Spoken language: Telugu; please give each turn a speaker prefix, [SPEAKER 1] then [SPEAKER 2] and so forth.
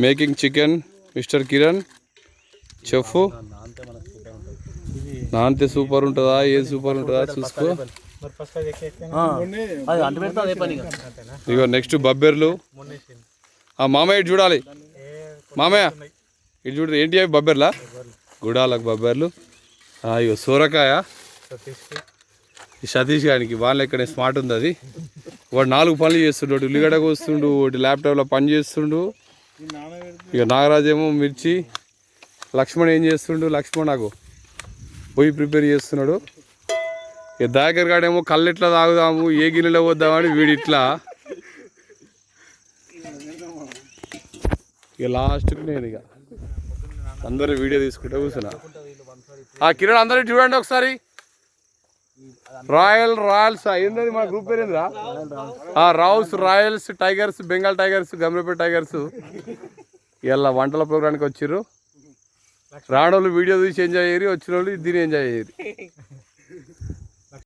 [SPEAKER 1] Making chicken mister Kiran chef. నాంతే సూపర్ ఉంటుందా ఏది సూపర్ ఉంటుందా చూసుకో. ఇగో నెక్స్ట్ బబ్బెర్లు. మామయ్య ఇటు చూడాలి, మామయ్య ఇటు చూడ ఏంటి అవి బబ్బెర్లా, గుడాలకు బబ్బెర్లు. ఇగో సోరకాయ ఈ సతీష్ గారికి వాళ్ళ ఎక్కడ స్మార్ట్ ఉంది అది. వాడు 4 పనులు చేస్తుండు, ఒకటి ఉల్లిగడ్డ కోస్తుండు, ఒకటి ల్యాప్టాప్లో పని చేస్తుండు. ఇక నాగరాజ్ ఏమో మిర్చి, లక్ష్మణ్ ఏం చేస్తుండు, లక్ష్మణ్ నాకు పొయ్యి ప్రిపేర్ చేస్తున్నాడు. ఇక దాకర్ కాడేమో కళ్ళు ఎట్లా తాగుదాము ఏ గిన్నెలో పోద్దామని వీడి ఇట్లా. ఇక లాస్ట్కి నేను ఇక అందరూ వీడియో తీసుకుంటూ కూర్చున్నా. కిరణ్ అందరూ చూడండి ఒకసారి. రాయల్స్ ఏంటది మన గ్రూప్ పేరు ఏందిరా? రావుస్ royals tigers Bengal tigers Gamrapeta tigers ఇలా వంటల ప్రోగ్రామ్కి వచ్చిర్రు. రానోళ్ళు వీడియో చూసి ఎంజాయ్ చేయరు, వచ్చిన వాళ్ళు దీన్ని ఎంజాయ్ చేయరు.